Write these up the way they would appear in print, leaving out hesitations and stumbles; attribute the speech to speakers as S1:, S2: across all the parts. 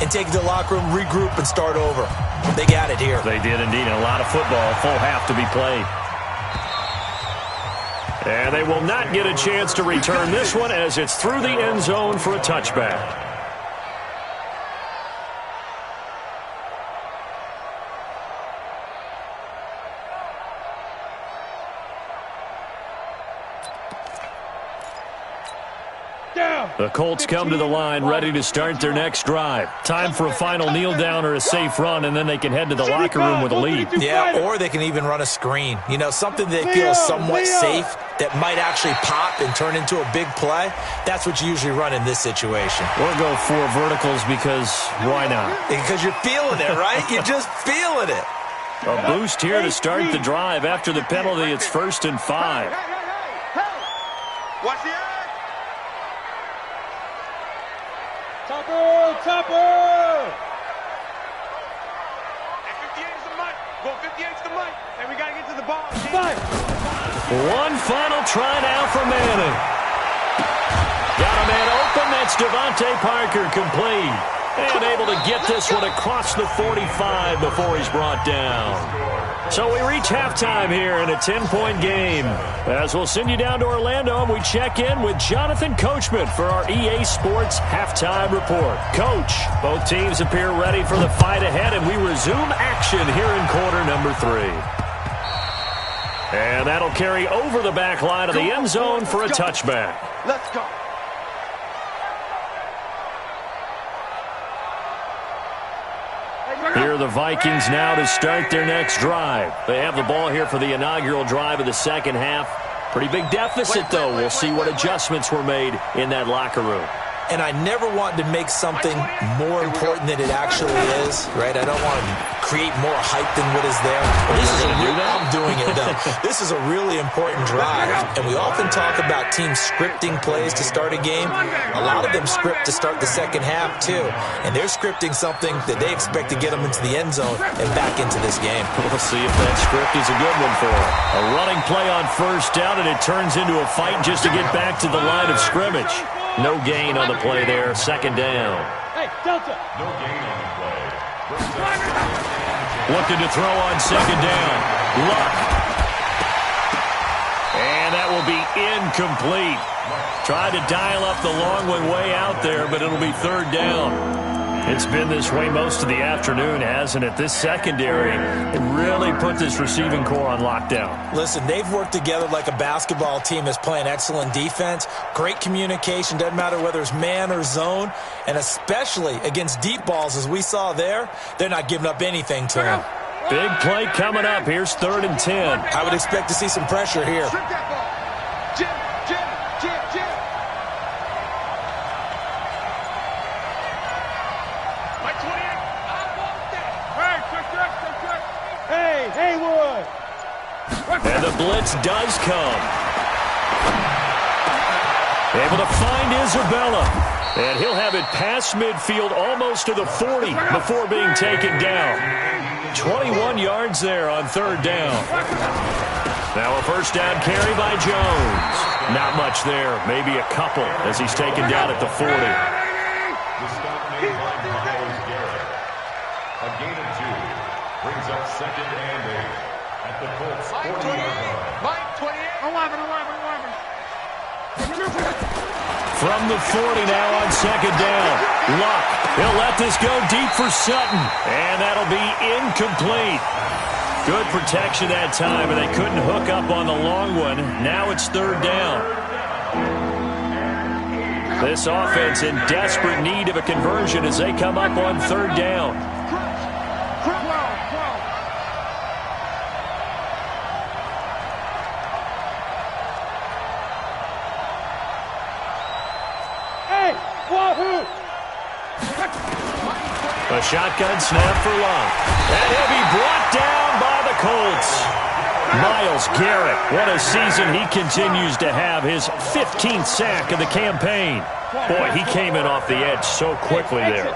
S1: and take it to the locker room, regroup, and start over. They got it here.
S2: They did indeed. A lot of football, full half to be played. And they will not get a chance to return this one as it's through the end zone for a touchback. The Colts come to the line ready to start their next drive. Time for a final kneel down or a safe run, and then they can head to the locker room with a lead.
S1: Yeah, or they can even run a screen. You know, something they feel is somewhat safe that might actually pop and turn into a big play. That's what you usually run in this situation.
S2: Or go for verticals because why not?
S1: Because you're feeling it, right? You're just feeling it.
S2: A boost here to start the drive. After the penalty, it's 1st and 5.
S3: Watch the eye.
S4: Topper!
S3: And 58's the mic. Go 58's the mic. And we got to get to the ball.
S2: One final try now for Manning. Got a man open. That's Devontae Parker, complete. And able to get this one across the 45 before he's brought down. So we reach halftime here in a 10-point game. As we'll send you down to Orlando, and we check in with Jonathan Coachman for our EA Sports Halftime Report. Coach, both teams appear ready for the fight ahead, and we resume action here in quarter number 3. And that'll carry over the back line of the end zone for a touchback.
S3: Let's go.
S2: Here are the Vikings now to start their next drive. They have the ball here for the inaugural drive of the second half. Pretty big deficit, though. We'll see what adjustments were made in that locker room.
S1: And I never want to make something more important than it actually is, right? I don't want to create more hype than what is there. I'm doing it, though. This is a really important drive, and we often talk about teams scripting plays to start a game. A lot of them script to start the second half, too, and they're scripting something that they expect to get them into the end zone and back into this game.
S2: We'll see if that script is a good one for them. A running play on 1st down, and it turns into a fight just to get back to the line of scrimmage. No gain on the play there, 2nd down.
S4: Hey, Delta.
S5: No gain on the play.
S2: Looking to throw on 2nd down. Luck. And that will be incomplete. Tried to dial up the long one way out there, but it'll be 3rd down. It's been this way most of the afternoon, hasn't it? This secondary really put this receiving core on lockdown.
S1: Listen, they've worked together like a basketball team that's playing excellent defense. Great communication, doesn't matter whether it's man or zone. And especially against deep balls, as we saw there, they're not giving up anything to them.
S2: Big play coming up. Here's 3rd and 10.
S1: I would expect to see some pressure here.
S3: Strip that ball. Jim. Mike 28.
S4: Hey, Haywood.
S2: And the blitz does come. Able to find Isabella. And he'll have it past midfield almost to the 40 before being taken down. 21 yards there on 3rd down. Now a 1st down carry by Jones. Not much there, maybe a couple as he's taken down at the 40.
S5: The stop made by Miles Garrett. A gain of 2 brings up 2nd and 8 at the Colts 40-yard line.
S3: Mike 28. 11.
S2: From the 40 now on 2nd down. Luck. He'll let this go deep for Sutton. And that'll be incomplete. Good protection that time, and they couldn't hook up on the long one. Now it's 3rd down. This offense in desperate need of a conversion as they come up on 3rd down. A shotgun snap for Luck. And he'll be brought down by the Colts. Myles Garrett, what a season he continues to have. His 15th sack of the campaign. Boy, he came in off the edge so quickly there.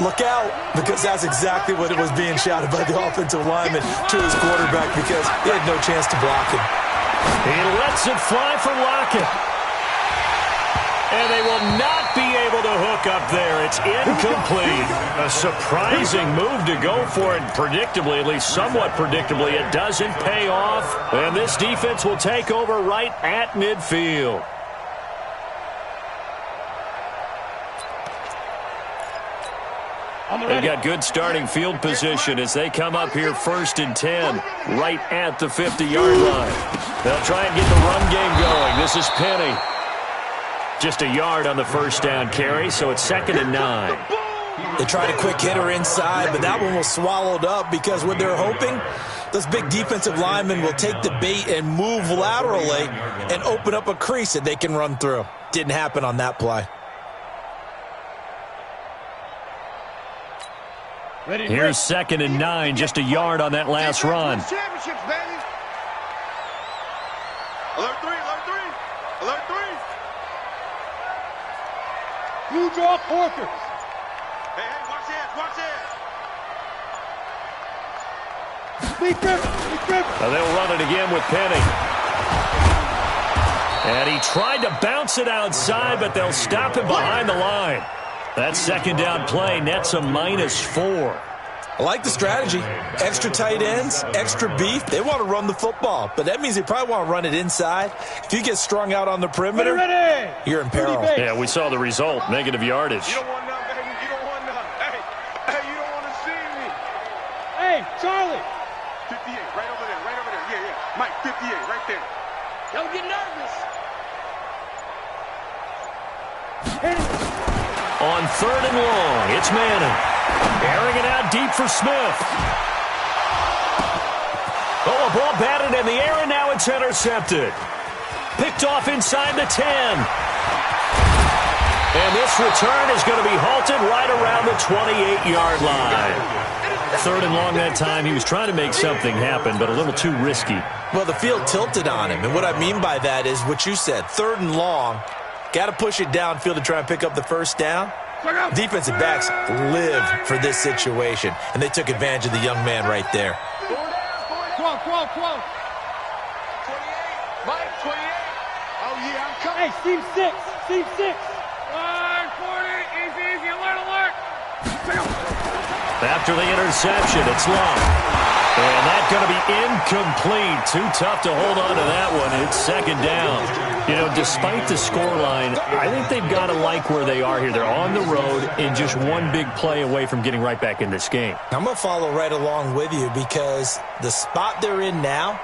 S1: Look out, because that's exactly what it was being shouted by the offensive lineman to his quarterback because he had no chance to block him.
S2: He lets it fly for Lockett. And they will not be able to hook up there. It's incomplete. A surprising move to go for it. Predictably, at least somewhat predictably, it doesn't pay off. And this defense will take over right at midfield. They've got good starting field position as they come up here 1st and 10, right at the 50-yard line. They'll try and get the run game going. This is Penny. Just a yard on the first down carry, so it's 2nd and 9.
S1: They tried a quick hitter inside, but that one was swallowed up because what they're hoping, those big defensive linemen will take the bait and move laterally and open up a crease that they can run through. Didn't happen on that play.
S2: Here's 2nd and 9, just a yard on that last run.
S3: Championships, baby. Alert 3, alert 3, alert 3.
S4: You draw corkers.
S3: Hey, watch this, watch this.
S4: Be careful.
S2: They'll run it again with Penny. And he tried to bounce it outside, but they'll stop him behind the line. That 2nd down play nets a -4.
S1: I like the strategy. Extra tight ends, extra beef. They want to run the football, but that means they probably want to run it inside. If you get strung out on the perimeter, you're in peril.
S2: Yeah, we saw the result, negative yardage.
S3: You don't want none, baby. You don't want none. Hey, you don't want to see me.
S4: Hey, Charlie.
S3: 58, right over there, right over there. Yeah, yeah. Mike, 58, right there.
S4: Don't get nervous. Hit it.
S2: On 3rd and long, it's Manning. Airing it out deep for Smith. Oh, a ball batted in the air, and now it's intercepted. Picked off inside the 10. And this return is going to be halted right around the 28-yard line. 3rd and long that time. He was trying to make something happen, but a little too risky.
S1: Well, the field tilted on him, and what I mean by that is what you said, 3rd and long. Got to push it downfield to try and pick up the first down. Defensive backs live for this situation, and they took advantage of the young man right there.
S4: Come on.
S3: 28, Mike, 28. Oh, yeah, I'm coming.
S4: Hey, Steve 6.
S3: 140, easy, alert.
S2: After the interception, it's long. And that's going to be incomplete. Too tough to hold on to that one. It's 2nd down. You know, despite the scoreline, I think they've got to like where they are here. They're on the road and just one big play away from getting right back in this game.
S1: I'm going to follow right along with you because the spot they're in now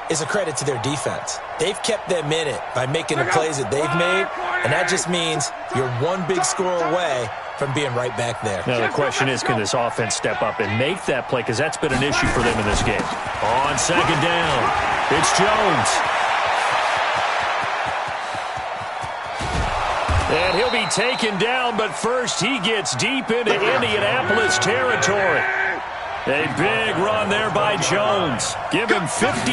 S1: is a credit to their defense. They've kept them in it by making the plays that they've made, and that just means you're one big score away from being right back there.
S2: Now, the question is, can this offense step up and make that play? Because that's been an issue for them in this game. On 2nd down, it's Jones. And he'll be taken down, but first he gets deep into Indianapolis territory. A big run there by Jones. Give him 53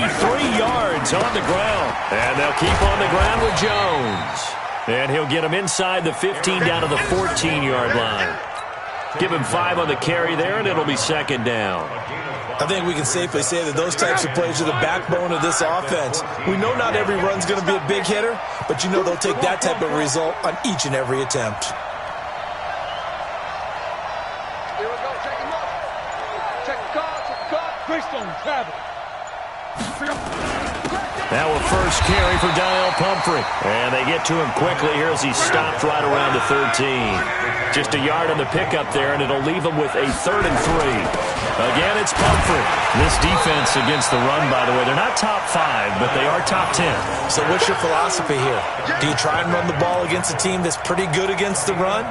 S2: yards on the ground. And they'll keep on the ground with Jones. And he'll get him inside the 15 down to the 14-yard line. Give him 5 on the carry there, and it'll be 2nd down.
S1: I think we can safely say that those types of plays are the backbone of this offense. We know not every run's going to be a big hitter, but you know they'll take that type of result on each and every attempt.
S3: Here we go, check him up. Check the car.
S4: Greystone travel.
S2: Now a first carry for Donnell Pumphrey. And they get to him quickly here as he stopped right around the 13. Just a yard on the pickup there, and it'll leave him with a 3rd and 3. Again, it's Pumphrey. This defense against the run, by the way, they're not top 5, but they are top 10.
S1: So what's your philosophy here? Do you try and run the ball against a team that's pretty good against the run?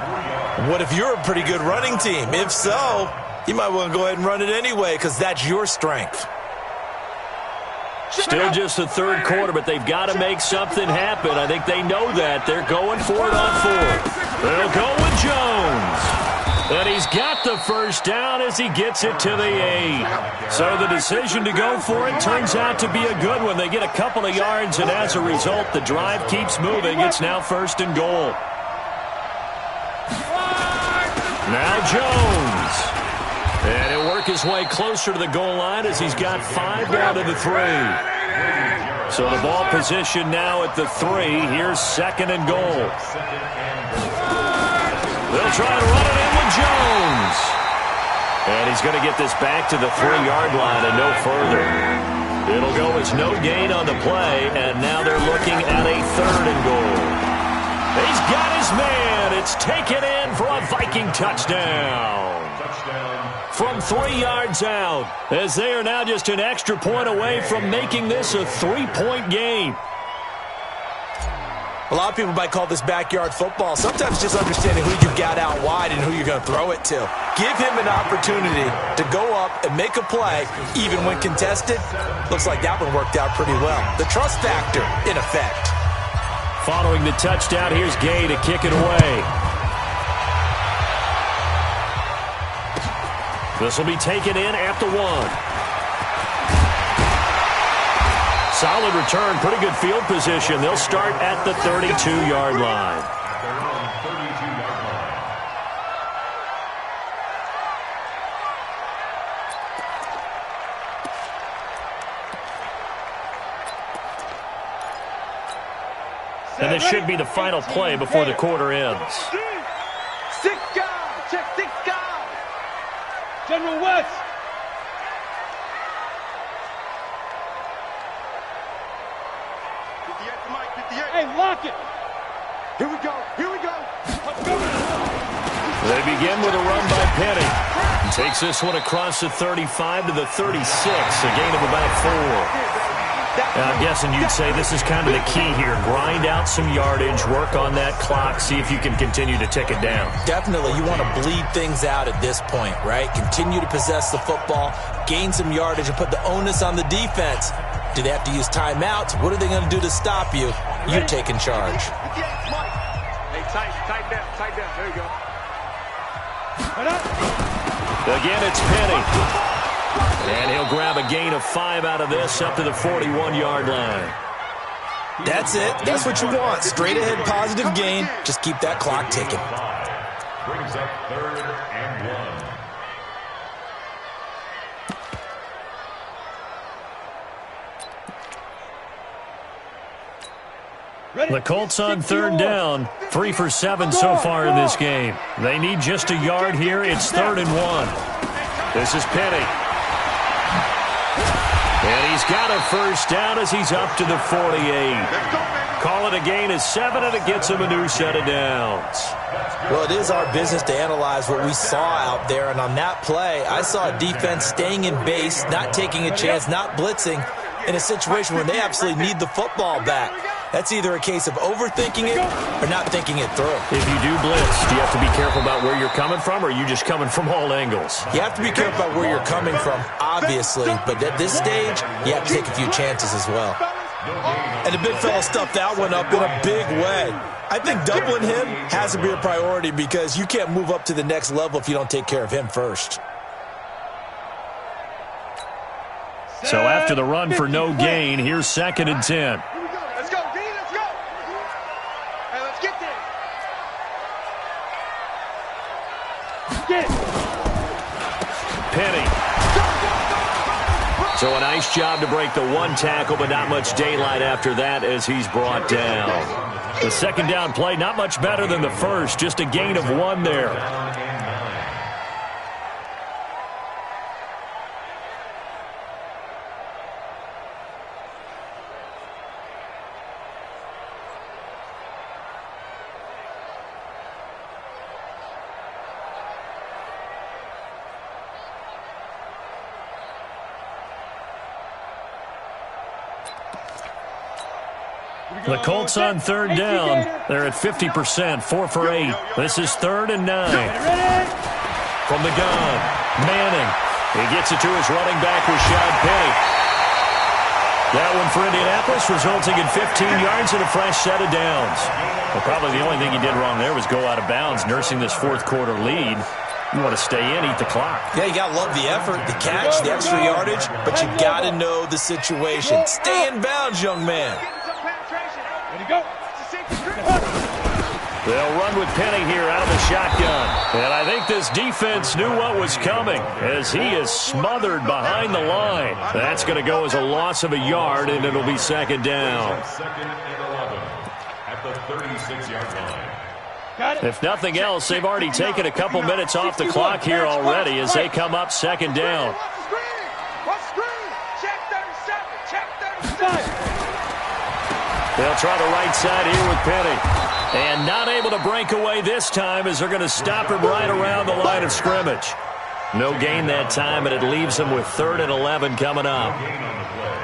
S1: What if you're a pretty good running team? If so, you might want to go ahead and run it anyway because that's your strength.
S2: Still just the 3rd quarter, but they've got to make something happen. I think they know that. They're going for it on 4th. They'll go with Jones. And he's got the first down as he gets it to the 8. So the decision to go for it turns out to be a good one. They get a couple of yards, and as a result, the drive keeps moving. It's now 1st and goal. Now Jones. And he'll work his way closer to the goal line as he's got 5 down to the 3. So the ball position now at the 3. Here's 2nd and goal. They'll try to run it in with Jones. And he's going to get this back to the 3-yard line and no further. It'll go as no gain on the play, and now they're looking at a 3rd and goal. He's got his man. It's taken in for a Viking touchdown. From 3 yards out, as they are now just an extra point away from making this a 3-point game.
S1: A lot of people might call this backyard football. Sometimes just understanding who you got out wide and who you're going to throw it to. Give him an opportunity to go up and make a play, even when contested. Looks like that one worked out pretty well. The trust factor, in effect.
S2: Following the touchdown, here's Gay to kick it away. This will be taken in at the 1. Solid return, pretty good field position. They'll start at the 32-yard line. And this should be the final play before the quarter ends.
S4: 6 guys. Check 6 guys. General West. Hey, lock it. Here we go. Here we go. Let's go.
S2: They begin with a run by Penny. He takes this one across the 35 to the 36, a gain of about 4. Now, I'm guessing you'd say this is kind of the key here. Grind out some yardage, work on that clock, see if you can continue to tick it down.
S1: Definitely. You want to bleed things out at this point, right? Continue to possess the football, gain some yardage, and put the onus on the defense. Do they have to use timeouts? What are they going to do to stop you? You're taking charge.
S3: Hey, tighten down. There you go.
S2: Again, it's Penny. And he'll grab a gain of 5 out of this up to the 41-yard line.
S1: That's it. That's what you want. Straight ahead positive gain. Just keep that clock ticking.
S5: Brings up 3rd and 1.
S2: The Colts on 3rd down. 3 for 7 so far in this game. They need just a yard here. It's 3rd and 1. This is Penny. And he's got a first down as he's up to the 48. Call it a gain of 7, and it gets him a new set of downs.
S1: Well, it is our business to analyze what we saw out there, and on that play, I saw a defense staying in base, not taking a chance, not blitzing, in a situation where they absolutely need the football back. That's either a case of overthinking it or not thinking it through.
S2: If you do blitz, do you have to be careful about where you're coming from, or are you just coming from all angles?
S1: You have to be careful about where you're coming from, obviously, but at this stage, you have to take a few chances as well. And the big fella stuffed that one up in a big way. I think doubling him has to be a priority because you can't move up to the next level if you don't take care of him first.
S2: So after the run for no gain, here's 2nd and 10.
S3: Let's go, D, let's go. Hey, let's get there.
S2: Penny. So a nice job to break the 1 tackle, but not much daylight after that as he's brought down. The 2nd down play, not much better than the first, just a gain of 1 there. The Colts on 3rd down. They're at 50%, 4 for 8. This is 3rd and 9. From the gun, Manning. He gets it to his running back, Rashad Penny. That one for Indianapolis, resulting in 15 yards and a fresh set of downs. Well, probably the only thing he did wrong there was go out of bounds, nursing this 4th quarter lead. You want to stay in, eat the clock.
S1: Yeah, you got to love the effort, the catch, the extra yardage, but you got to know the situation. Stay in bounds, young man.
S3: Go.
S2: They'll run with Penny here out of the shotgun. And I think this defense knew what was coming as he is smothered behind the line. That's going to go as a loss of a yard, and it'll be 2nd down.
S5: 2nd and 11 at the 36-yard line.
S2: If nothing else, they've already taken a couple minutes off the clock here already as they come up second down. They'll try the right side here with Penny. And not able to break away this time as they're going to stop him right around the line of scrimmage. No gain that time, and it leaves them with 3rd and 11 coming up.
S5: No gain on the play.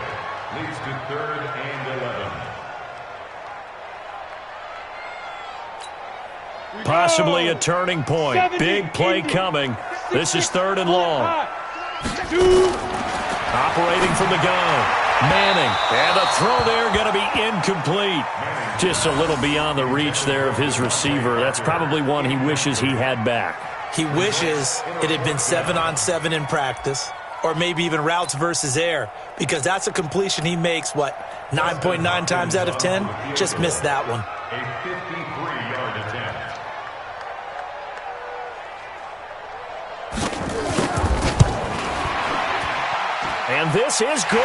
S5: Leads to 3rd and 11.
S2: Possibly a turning point. Big play coming. This is 3rd and long. Operating from the gun. Manning. And a throw there going to be incomplete. Just a little beyond the reach there of his receiver. That's probably one he wishes he had back.
S1: He wishes it had been 7-on-7 in practice, or maybe even routes versus air, because that's a completion he makes, 9.9 times out of 10? Just missed that one.
S5: A 53-yard attempt.
S2: And this is good.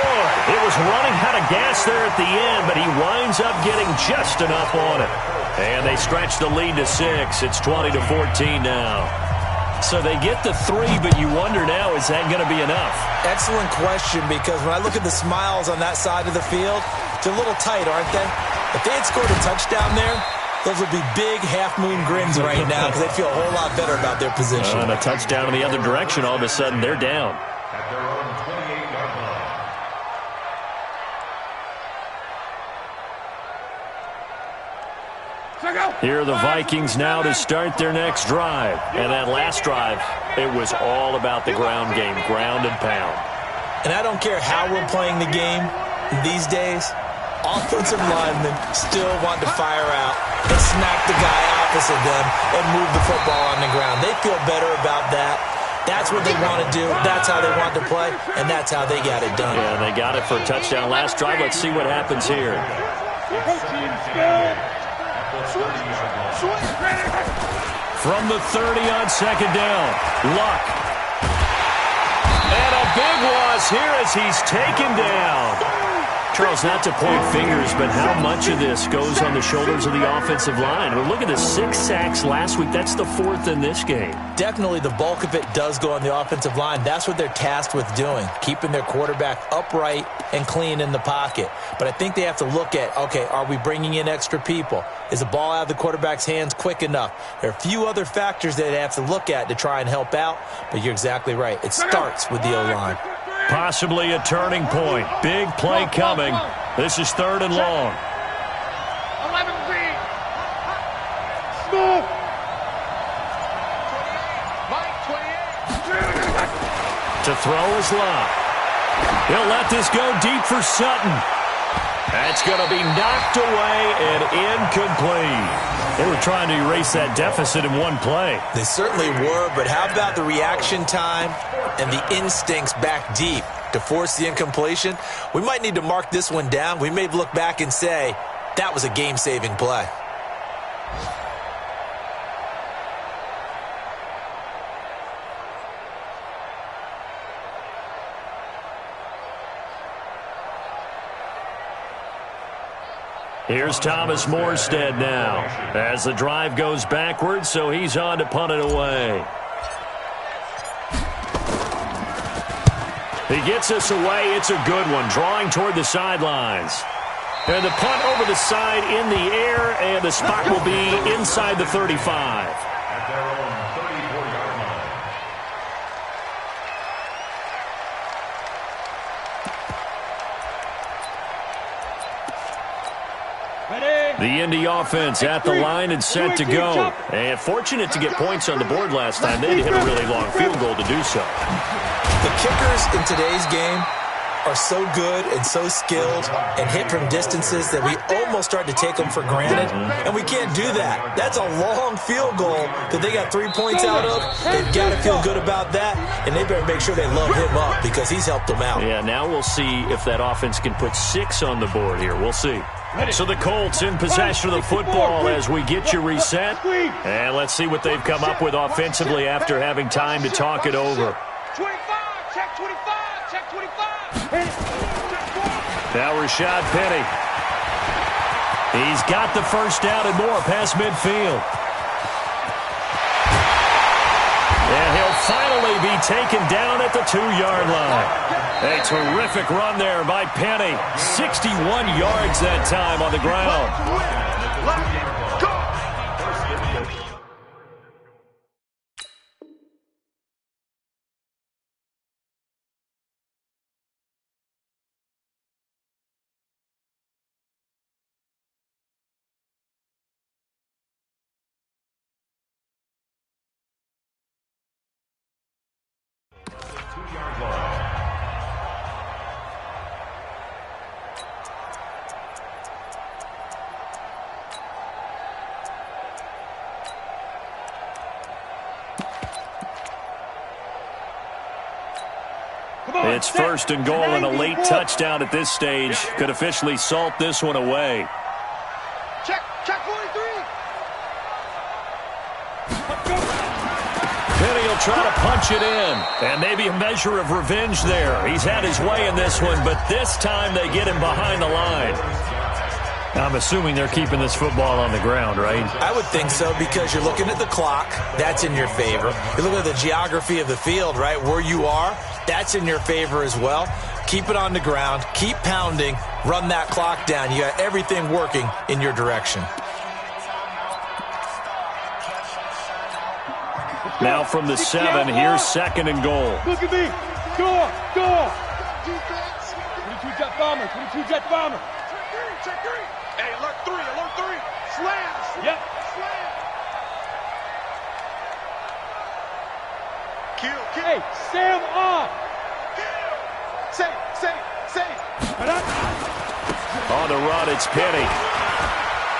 S2: It was running out of gas there at the end, but he winds up getting just enough on it. And they stretch the lead to 6. It's 20-14 now. So they get the 3, but you wonder now, is that going to be enough?
S1: Excellent question, because when I look at the smiles on that side of the field, they're a little tight, aren't they? If they had scored a touchdown there, those would be big half-moon grins right now because they'd feel a whole lot better about their position.
S2: And a touchdown in the other direction, all of a sudden they're down.
S5: At their own 28-yard line.
S2: Here are the Vikings now to start their next drive. And that last drive, it was all about the ground game, ground and pound.
S1: And I don't care how we're playing the game these days, offensive linemen still want to fire out and smack the guy opposite them and move the football on the ground. They feel better about that. That's what they want to do. That's how they want to play, and that's how they got it done.
S2: Yeah, they got it for a touchdown last drive. Let's see what happens here. From the 30 on second down, Luck. And a big loss here as he's taken down. Charles, not to point fingers, but how much of this goes on the shoulders of the offensive line? Well, look at the 6 sacks last week. That's the 4th in this game.
S1: Definitely the bulk of it does go on the offensive line. That's what they're tasked with doing, keeping their quarterback upright and clean in the pocket. But I think they have to look at, okay, are we bringing in extra people? Is the ball out of the quarterback's hands quick enough? There are a few other factors that they have to look at to try and help out, but you're exactly right. It starts with the O-line.
S2: Possibly a turning point. Big play coming. This is 3rd and long.
S4: 11 Smooth.
S2: To throw is Locke. He'll let this go deep for Sutton. That's going to be knocked away and incomplete. They were trying to erase that deficit in one play.
S1: They certainly were, but how about the reaction time and the instincts back deep to force the incompletion? We might need to mark this one down. We may look back and say, that was a game-saving play.
S2: Here's Thomas Morstead now as the drive goes backwards, so he's on to punt it away. He gets us away. It's a good one, drawing toward the sidelines. And the punt over the side in the air, and the spot will be inside the 35.
S5: At their own 34-yard line.
S2: The Indy offense at the line and set to go. And fortunate to get points on the board last time. They had to hit a really long field goal to do so.
S1: The kickers in today's game are so good and so skilled and hit from distances that we almost start to take them for granted, and we can't do that. That's a long field goal that they got 3 points out of. They've got to feel good about that, and they better make sure they load him up because he's helped them out.
S2: Yeah, now we'll see if that offense can put 6 on the board here. We'll see. So the Colts in possession of the football as we get you reset. And let's see what they've come up with offensively after having time to talk it over.
S3: 25, check 25, check 25.
S2: Now Rashad Penny. He's got the first down and more past midfield. taken down at the 2-yard line. A terrific run there by Penny. 61 yards that time on the ground. It's first and goal, and a late touchdown at this stage could officially salt this one away.
S4: Check 43.
S2: Penny will try to punch it in, and maybe a measure of revenge there. He's had his way in this one, but this time they get him behind the line. I'm assuming they're keeping this football on the ground, right?
S1: I would think so, because you're looking at the clock. That's in your favor. You're looking at the geography of the field, right? Where you are, that's in your favor as well. Keep it on the ground. Keep pounding. Run that clock down. You got everything working in your direction.
S2: Now from the 7, here's second and goal.
S4: Look at me. Go. 22 jet bomber. 22 jet bomber.
S3: Check 3. Hey, alert 3. Slam.
S4: Yep.
S3: Slam. Kill.
S4: Hey, Sam off.
S3: Kill. Say.
S2: On the run, it's Penny.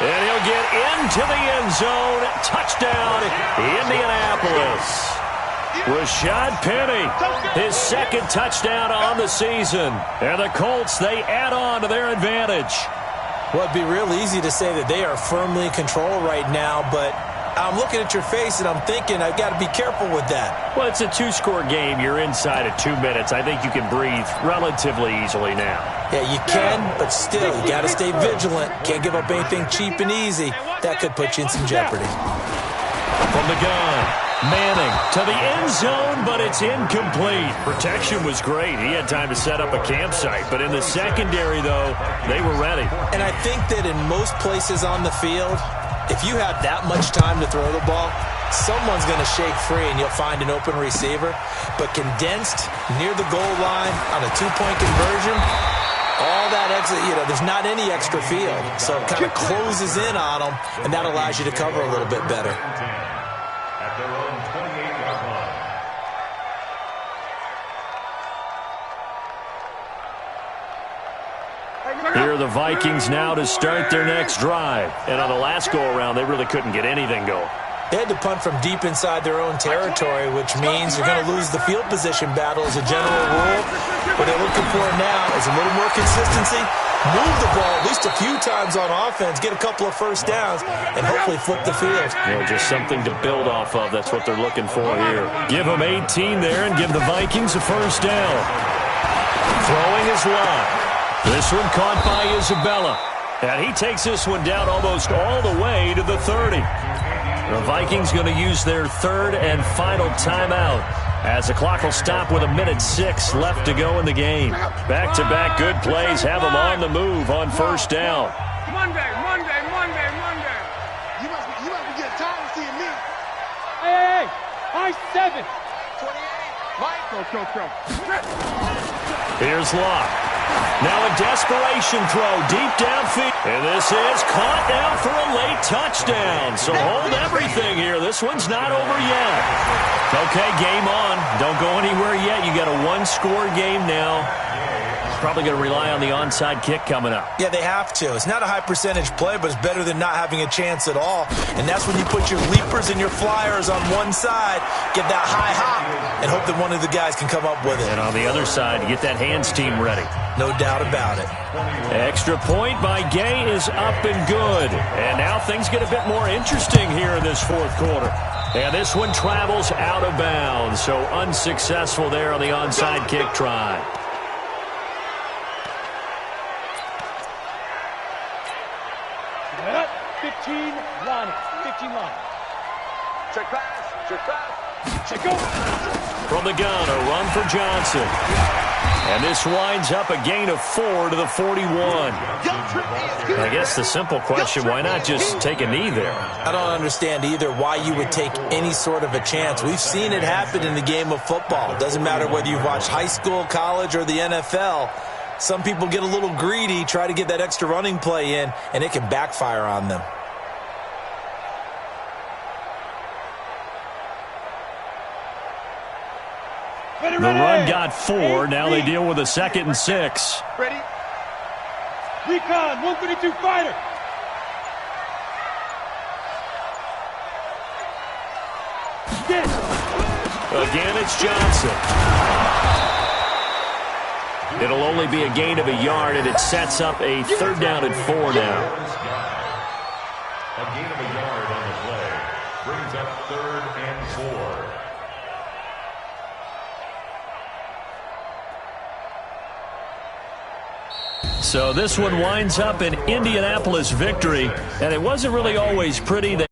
S2: And he'll get into the end zone. Touchdown, Indianapolis. Rashad Penny, his second touchdown on the season. And the Colts, they add on to their advantage.
S1: Well, it'd be real easy to say that they are firmly in control right now, but I'm looking at your face and I'm thinking I've got to be careful with that.
S2: Well, it's a 2-score game. You're inside at 2 minutes. I think you can breathe relatively easily now.
S1: Yeah, you can, but still, you got to stay vigilant. Can't give up anything cheap and easy. That could put you in some jeopardy.
S2: From the gun, Manning to the end zone, but it's incomplete. Protection was great. He had time to set up a campsite, but in the secondary, though, they were ready.
S1: And I think that in most places on the field, if you have that much time to throw the ball, someone's going to shake free and you'll find an open receiver. But condensed near the goal line on a 2-point conversion, all that exit, there's not any extra field. So it kind of closes in on them, and that allows you to cover a little bit better.
S5: At their own 28-yard line.
S2: Here are the Vikings now to start their next drive. And on the last go-around, they really couldn't get anything going.
S1: They had to punt from deep inside their own territory, which means you're going to lose the field position battle as a general rule. What they're looking for now is a little more consistency, move the ball at least a few times on offense, get a couple of first downs, and hopefully flip the field.
S2: Just something to build off of. That's what they're looking for here. Give them 18 there and give the Vikings a first down. Throwing his line. This one caught by Isabella. And he takes this one down almost all the way to the 30. The Vikings going to use their third and final timeout as the clock will stop with 1:06 left to go in the game. Back-to-back good plays have them on the move on first down.
S3: Monday. You must be getting tired of seeing me.
S4: Hey, I 7.
S3: 28. Mike. Go.
S2: Here's Locke. Now a desperation throw deep downfield. And this is caught now for a late touchdown. So hold everything here. This one's not over yet. Okay, game on. Don't go anywhere yet. You got a 1-score game now. Probably going to rely on the onside kick coming up.
S1: Yeah, they have to. It's not a high percentage play, but it's better than not having a chance at all. And that's when you put your leapers and your flyers on one side, get that high hop, and hope that one of the guys can come up with it.
S2: And on the other side, get that hands team ready.
S1: No doubt about it.
S2: Extra point by Gay is up and good. And now things get a bit more interesting here in this fourth quarter. And this one travels out of bounds. So unsuccessful there on the onside kick try.
S4: Up, 15 line.
S3: Check pass.
S4: Check go.
S2: From the gun, a run for Johnson. And this winds up a gain of 4 to the 41. I guess the simple question, why not just take a knee there?
S1: I don't understand either why you would take any sort of a chance. We've seen it happen in the game of football. It doesn't matter whether you've watched high school, college, or the NFL. Some people get a little greedy, try to get that extra running play in, and it can backfire on them.
S2: The run got 4. Now they deal with a 2nd and 6.
S4: Ready? Recon, 132 fighter.
S2: Again, it's Johnson. It'll only be a gain of a yard, and it sets up a 3rd down and 4 now.
S5: A gain of a yard on the play brings up 3rd and 4.
S2: So this one winds up an Indianapolis victory, and it wasn't really always pretty. They